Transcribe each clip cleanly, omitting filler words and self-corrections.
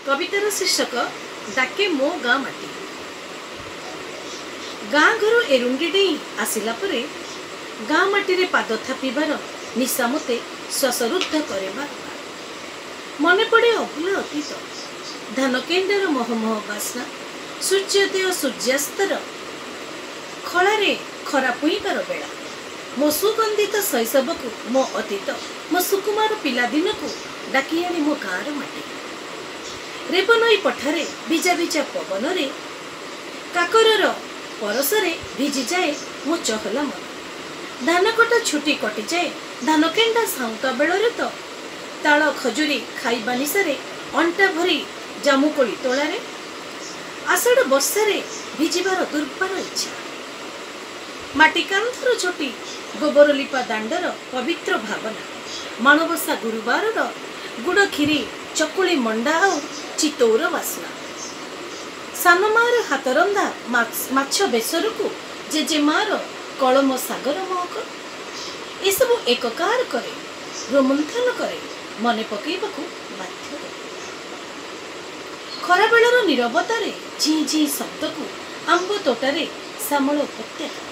कवितार शीर्षक डाके मो गाँ माटी। गाँ घर एरुंडी डेई आसिला परे गाँ माटी रे पाद थापिबार निशा मते श्वासरुद्ध करे बार मन पड़े अभूला अतीत धान केंडार महमह बास्ना सूर्योदय सूर्यास्तर खलारे खरा पुईबार बेला मो सुगंधित शैशव को मो अतीत मो सुकुमार पिलादिन को डाकी आनी मो गाँर माटी। रेबनई पठारे भिजा भिजा पवन रे काकर परसरे भिजी जाए मो चहला मन। धान कटा छुटी कटि जाए धान केंडा साउता बेलरे तो ताल खजुरी खाइबा निशारे अंटा भरी जामुकोली तोलारे आषाढ़ वर्षारे भिजिबार दुर्बार इच्छा। माटी कांथर छोटी गोबर लिपा दांडर पवित्र भावना माणबसा गुरुवार गुड़ खीरी चकुली मंडा आउ चितौर वासना सानमार हाथ रंधा माछ बेसर को जेजेमार कलम सागर महक एसबू एककार करे रोमंथन करे मन पकईबाकू बाध्य करे। खरा बेलर नीरवतारे झी झी शब्द को आंब तोटारे श्यामल उपत्यका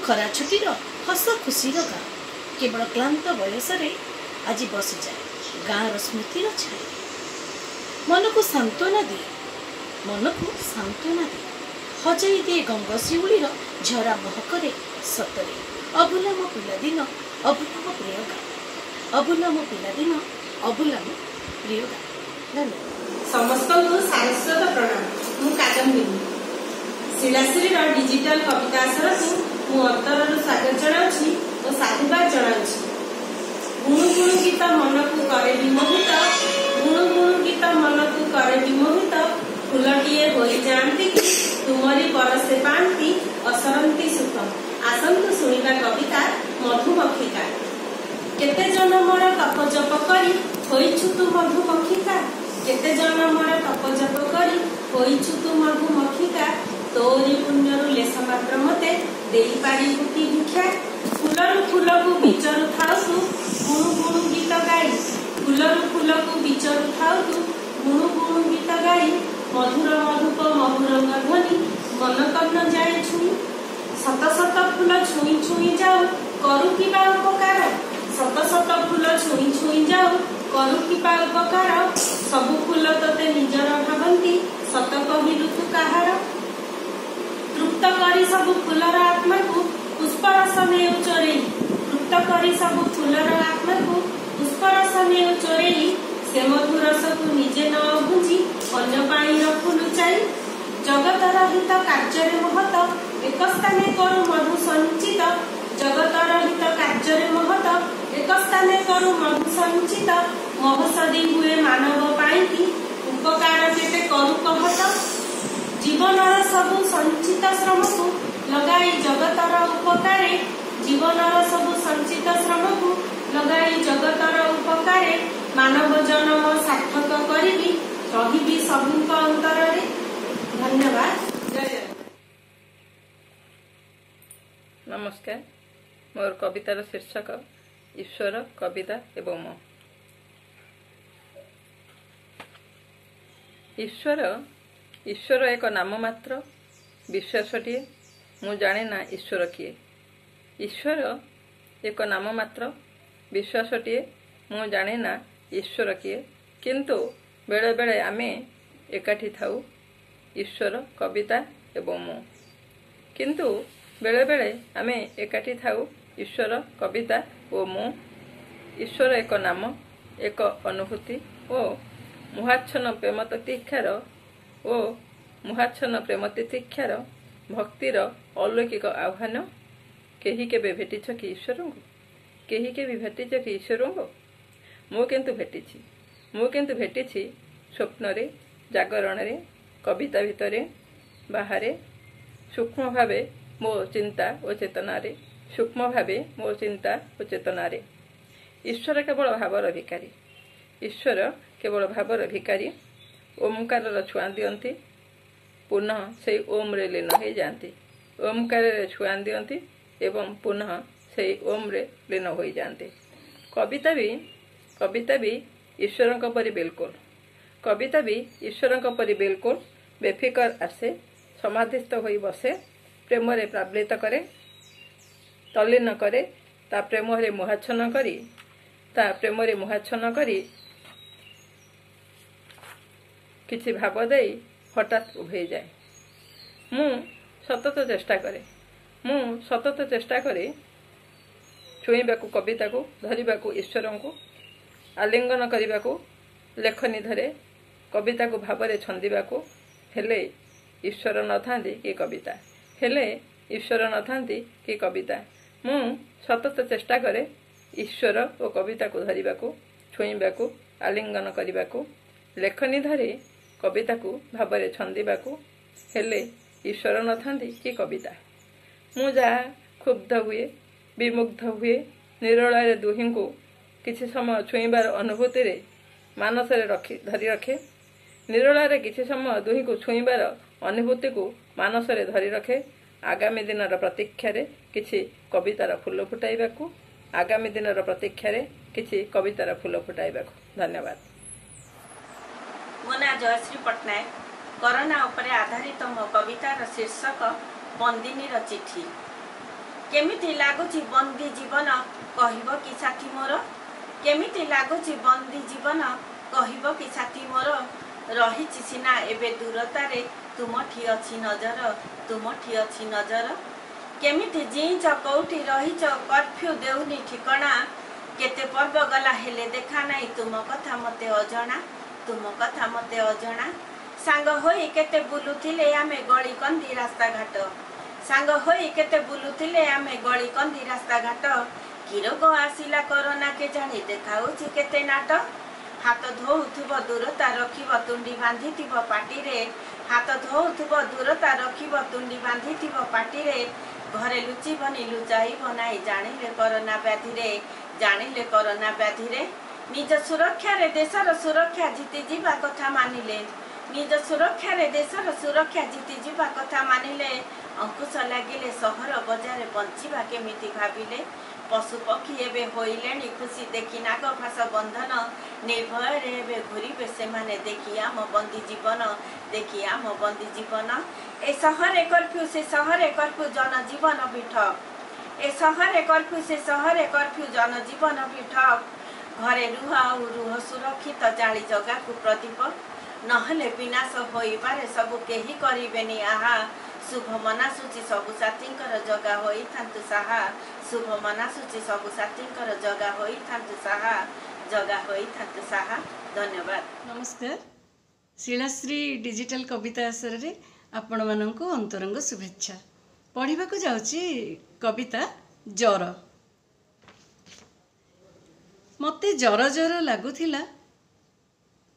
खरा छुटीर हस खुशीर गाँ केवल क्लांत बयस आज बसी जाए गाँर स्मृतिर छाए मन को सांत्वना दिए हजाई दिए गंगशिउलीर झरा महकरे सतरे अभूला मो पिलादिन अभूला मो प्रिय गाँ अभूला मो पिलादिन अभूला मो प्रिय गाँ। धन्यवाद। समस्त सारस्वत प्रणाम। मु कादम्बिनी शिलाश्री डिजिटल कविता आसर को मु अंतर स्वागत जनाऊँगी और साधुवाद जनाऊँगी। गुणु गुणु गीत मन को करे विमोहित गुणु गुणु गीत मन को करे विमोहित फूलटिए हो जाती कि तुमरी परसे पांति असरंती सुख। आसंतु शुणिबा कविता मधुमक्षिका। केते जनमर तप जप करी होइछु तु मधुमक्षिका केते जनमर तप जप करी होइछु तु मधुमक्षिका तोरी पुण्यरु लेस मात्र मते देई पारी बुटी भिक्षा फूलरु फूल को विचरु थाउसु गुणु गुणु गीत गाई फूलरु फूल को विचरु थाउसु गुणु गुणु गीत गाई मधुर मधुप मधुरंग ध्वनि मन कर्ण जाए छुई शत शत फूल छुई छुई जाओ करू किबा उपकार शत शत फूल छुई छुई जाओ करू किबा उपकार सबु फूल तते निजर भावंती सत कहिलु तु काहार तृप्त करी सबु फूलर आत्मा को पुष्परस नेउ चोरेई तृप्त करी सबु फूलर आत्मा को पुष्परस नेउ चोरेई से मधुरस को निजे न भुंजी अन्य पाणी रखु लुचाई जगत रहित कार्य महत एक स्थाने करू मधु संचित जगत रहित कार्य महत एक स्थाने करू मधु संचित महसदी हुए मानव पाई उपकार केते करू कहत जीवनर सबु संचित श्रम को लगाई जगतर उपकारे जीवनर सबु संचित श्रम को लगाई जगतर उपकारे मानव जन्म सार्थक करी रही सबुक अंतर रे। धन्यवाद। जय जगन्नाथ। नमस्कार। मोर कवितार शीर्षक ईश्वर कविता एवं मो। ईश्वर एक नाम मात्र विश्वासटिए मु जाने ना ईश्वर किए। ईश्वर एक नाम मात्र विश्वासटिए मु जाने ना ईश्वर किए किंतु बेले बेले आमे एकाठी थाऊ ईश्वर कविता एवं मु किंतु बेले बेले आमे एकाठी थाऊ ईश्वर कविता ओ मु। ईश्वर एक नाम एक अनुभूति ओ मुहाच्छन प्रेम तीक्षार ओ मुहाच्छन प्रेम तीक्षार भक्तिर अलौकिक आह्वान। केही केबे भेटिछ कि ईश्वर को केही केबे भेटिछ कि ईश्वर को मु किंतु भेटिछि स्वप्न रे जागरण रे कविता भितरे बाहरे सूक्ष्म भावे मो चिंता और चेतना रे सूक्ष्म भावे मो चिंता और चेतना रे। ईश्वर केवल भावर भिकारी ईश्वर केवल भावर भिकारी ओमकार छुआ दियंती पुनः से ओम रे लीन हो जाती ओमकार छुआ दियंती एवं पुनः से ओम रे लीन हो जाते। कविता भी ईश्वर परि बिल्कुल कविता भी ईश्वर परी बिल्कुल बेफिकर आसे, समाधिस्थ होई बसे, प्रेम रे प्लावित करे, तल्लीन करे, ता प्रेम रे मुहाच्छन्न करी किछि भाव देई हठात उभे जाए। मु सतत चेष्टा करे छुईबाकू कविता को, धरिबाकू ईश्वर को, आलिंगन करने लेखनी धरे, कविता को भाव में छंदिबाकू, हेले ईश्वर न थांती कि कविता, हेले ईश्वर न थांती कि कविता। मु सतत चेष्टा करे ईश्वर और कविता को धरिबाकू, छुईबाकू, आलिंगन करने लेखनी धरे, कविता को भाव में छंदिबाकू, हेले ईश्वर न थांती कि कविता। मु जहा क्षुब्ध हुए, विमुग्ध हुए, निरोलारे दुहीं को किछि समय छुईबार अनुभूति रे मानस धरी रखे, निरोलारे किछि समय दुहीं को छुईबार अनुभूति को मानस धरी रखे। आगामी दिन प्रतीक्षा रे किछि कवितार फूल फुटाइबाकू, आगामी दिन प्रतीक्षा रे किछि कवितार फूल फुटाइबाकू। धन्यवाद। मो ना जयश्री पट्टनायक। कोरोना उपरे आधारित मो कवितार शीर्षक बंदिनीर चिठी। केमिति लागुची बंदी जीवन कहिबो कि साथी मोर, केमिति लागुची बंदी जीवन कहिबो कि साथी मोर, रहिछि सिना एबे दूरतारे तुमठी अछि नजर, तुमठी अछि नजर। केमिति जींच कौठी रहिछ कर्फ्यू देउनी ठिकणा, केते पर्व गला हेले देखा नाई तुम कथा मते अजणा, तुम कथा मते अजणा। सांग होई केते बुलुथिले आमे गली कंदी रास्ता घाट, सांग होई केते बुलुथिले आमे गली कंदी रास्ता घाट। कि रोग आसिला कोरोना के जानी देखाउछि केते नाट। हाथ धोउथुब दूरता रखिब तुंडी बांधिथिब पाटिरे, हाथ धोउथुब दूरता रखिब तुंडी बांधिथिब पाटिरे। घरे लुचिबनी लुचाइब नाई जानिले कोरोना व्याधिरे, जानिले कोरोना व्याधिरे। निज सुरक्षा रे देशर सुरक्षा जीति जीवा कथा मानिले, निज सुरक्षा रे देशर सुरक्षा जीति जीवा कथा मानिले। अंकुश लागिले सहर बजार बंचिबा केमिति भाबिले, पशु पक्षी एबे होइलेनी खुशी देखि नाग फास बंधन। निर्भय रे एबे घुरिबे सेमाने देखि आम बंदी जीवन, देखि आम बंदी जीवन। ए सहरे कर्फ्यू से सहरे कर्फ्यू जन जीवन पीठ, ए सहरे कर्फ्यू से सहरे कर्फ्यू जन जीवन पीठ। घरे रुह रुह सुरक्षित जाली जगा को प्रदीप, नहले विनाश होइबारे सबु केही करिबेनी आहा। शुभ मनासुची सबु साथींकर जगा होई थांतु साहा, शुभ मनासुची सबु साथींकर जगा होई थांतु साहा, जगा होई थांतु साहा। धन्यवाद। नमस्कार। शिलाश्री डिजिटल कविता आसर रे आपण माननको अंतरंग शुभेच्छा। पढ़िबा को जाउची कविता जर। मते जर जर लागुथिला,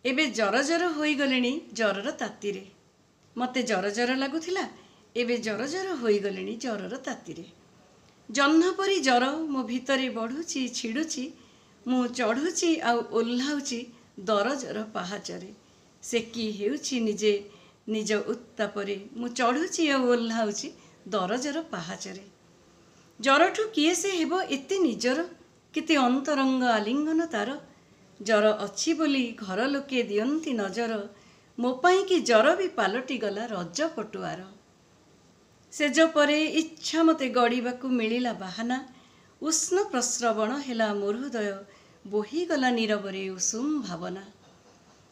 एबे जर जर होई गलेनी जरर तातीरे। मते जर जर लागुथिला, एबे जर जर होई गलेनी जरर तातीरे। जह्न परी जर मो भितरे बढ़ुची छिड़ुची, मु चढ़ुची आउ ओह्लाउची दर जर पहाचरे। सेकी हेउची निजे निज उत्तापरे, मु चढ़ुची आउ ओह्लाउची दर जर पहाचरे। जरठु किए से हेबो एते निजर, केते अंतरंग आलिंगन तार। जर अच्छी बोली घर लोके दियंती नजर, मो पाई कि जर भी पालटी गला रज पटुआर। सेज परे इच्छा मते गड़ीबाकू मिलिला बाहाना, उष्ण प्रस्रवण हेला मोर हृदय, बोहीगला नीरवरे उषुम भावना।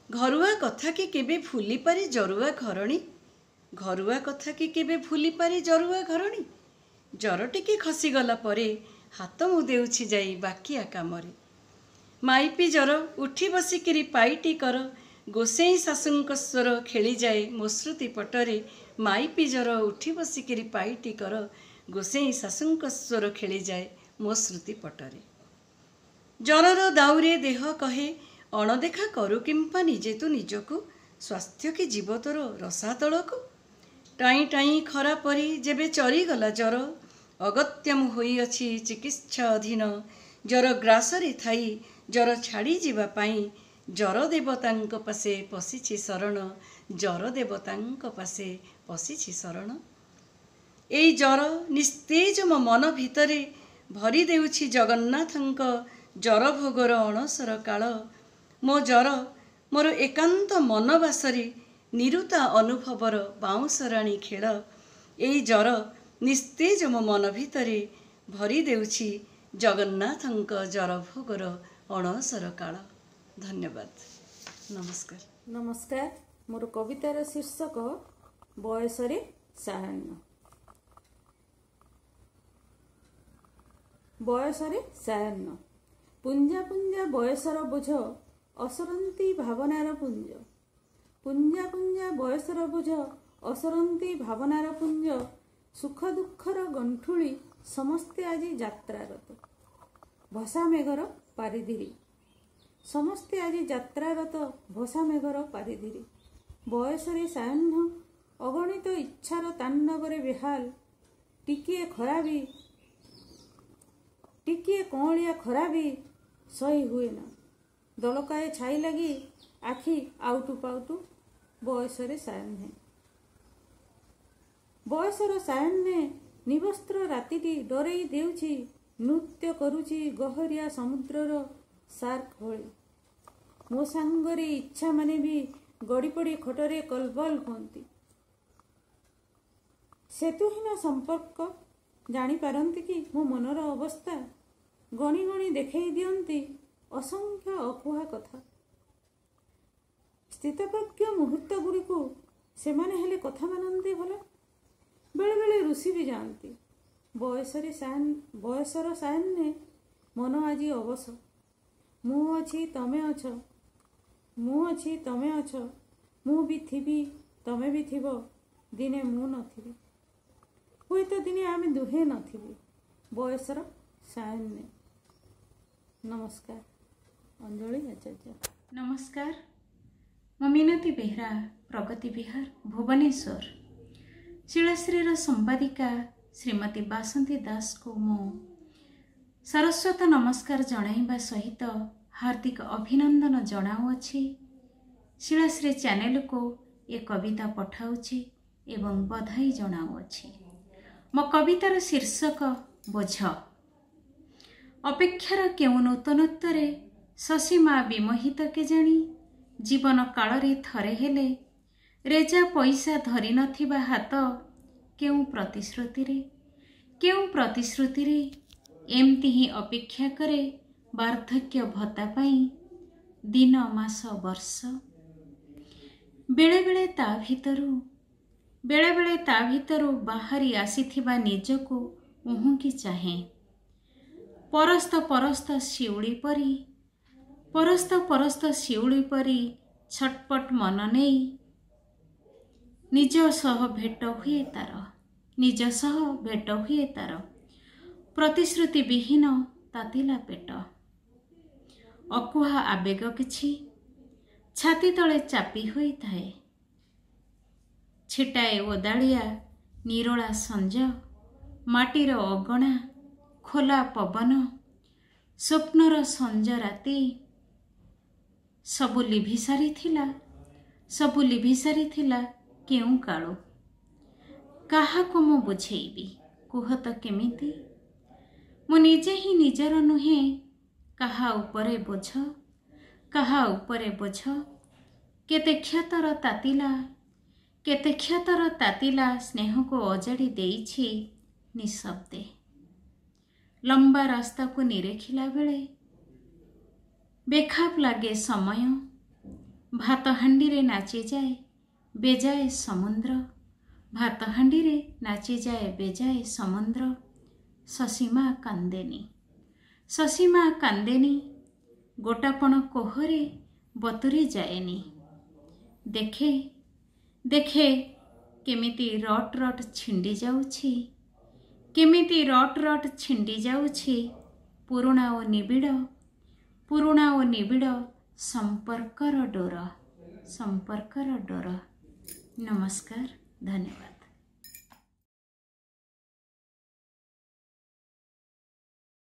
घरुआ कथा कि केबे भूली पारे जरुआ घरणी, घरुआ कथा कि केबे भूली पारे जरुआ घरणी। जर टिके खसीगला परे हाथ मु देउछि जाई बाकिया कामरे। माइपी जर उठी बसिकिरी पाइटी कर, गोसेई शाशुंक स्वर खेली जाए मो स्मृति पटरे। माइपी जर उठी बसिकिरी पाइटी कर, गोसेई शाशुंक स्वर खेली जाए मो स्मृति पटरे। जरर दाउरे देह कहे अणदेखा करू किंपा निजे तू निजकू, स्वास्थ्य कि जीव तोर रसातलकू। टाई टाई खरा परी जेबे चरीगला जर, अगत्यम होई अछि चिकित्सा अधीन। जर ग्रासरे थाई जर छाड़ी जीवा पाई, जर देवतांक पासे पशिछि शरण, जर देवतांक पासे पशिछि शरण। एई जर निस्तेज मो मन भितरे, भरी देउछि जगन्नाथंक जर भोगर अणसर काल। मो जर मोर एकांत मनबासरी निरुता अनुभवर बाउंसराणी खेल एई जर निस्तेज मो मन भितरे भरी देउछि जगन्नाथंक जर भोगर अणसर काल। धन्यवाद। नमस्कार। नमस्कार। मोर कवितार शीर्षक बयसरे सायान्न। बयसरे सायान्न। पुंजा पुंजा बयसर बोझ असरंती भावनार पुंज। पुंजा पुंजा बयसर बोझ असरंती भावनार पुंज। सुख दुखर गंठुली समस्ते आजी यात्रारत। भसा मेघर पारिधिरी समस्ते आजी यात्रारत। भसा मेघर पारिधिरी बयसरे सायान्न। अगणित इच्छार तांडवरे बेहाल। टिकिए खराबी टिकिए कौलिया खराबी सही हुए ना। दलकाए छाई लगी आखि आउटु पाउटु बयसरे सायान्ने। बयसर सायान्ने निवस्त्र रातिटी डरेई देउछि। नृत्य करुछि गहरिया समुद्रर सार्क भଳି। मो सांगरे इच्छा माने भी गड़ी पड़ी खटरे कलबल हुअन्ति। सेतुहीन संपर्क जानी पारंती कि मो मनर अवस्था। गणी गणी देखेई दियंती असंख्य अकुहा कथा। स्थितप्रज्ञ मुहूर्त गुड़िकु सेमाने हेले कथा मानती भला। बेले बेले रुसी भी जाती। बयसर सायान्ने मन आजी अवस। मु अछि तमे अछ। मु अछि तमे अछ। मु भी थिबी तमे भी थिबो। दिने मु नथिबी। हुए तो दिने आमे दुहे नथिबी। बयसर सायान्ने। नमस्कार। अंजलि आचार्य। नमस्कार। मो मिनती बेहरा प्रगति विहार भुवनेश्वर। शिलाश्रीर संवादिका श्रीमती बासंती दास को मो सारस्वत नमस्कार जणाइबा सहित हार्दिक अभिनंदन जणाउछि। शिलाश्री चैनल को ये कविता पठाउछि एवं बधाई जणाउछि। मो कवितार शीर्षक बोझ। अपेक्षार केउ नूतनत्वरे शशीमा विमोहित केजाणी। जीवन कालरे थरे हेले रेजा पैसा धरी नथिबा हाथ केउ प्रतिश्रुतिरे एमती ही अपेक्षा करे वार्धक्य भत्ता पाई दिन मास वर्ष। बेले बेले ता भितरु बाहरी आसीथिबा निजको उहुकी चाहे। परस्त शिउली परी छटपट मन नेई निज सह भेट हुए तार। प्रतिश्रुति विहीन तातिला पेट। अकुहा आवेग किछि छाती तले चापी होई थाए। छिटाए ओदालिया निरोला संज। माटीर अगणा खोला पवन। स्वप्नर संज राति सबु लिभि सारिथिला केउ काळु। काहाको मो बुझेइबी कुह तो केमिति। मो निजे ही निजर नुहे काहा उपरे बोझ। केते क्षतर तातिला स्नेह को अजाड़ी देइछि निशब्दे। लंबा रास्ता को निरेखिला बेले बेखाप लागे समय। भात हांडी रे नाची जाए बेजाए समुद्र। भात हांडी रे नाची जाए बेजाए समुद्र। शशीमा कांदेनी गोटापण कोहरे बतुरी जाएनी। देखे केमिति रट छिंडी जाउछि। पुरुणा ओ निबिड़ संपर्कर डोर। नमस्कार। धन्यवाद।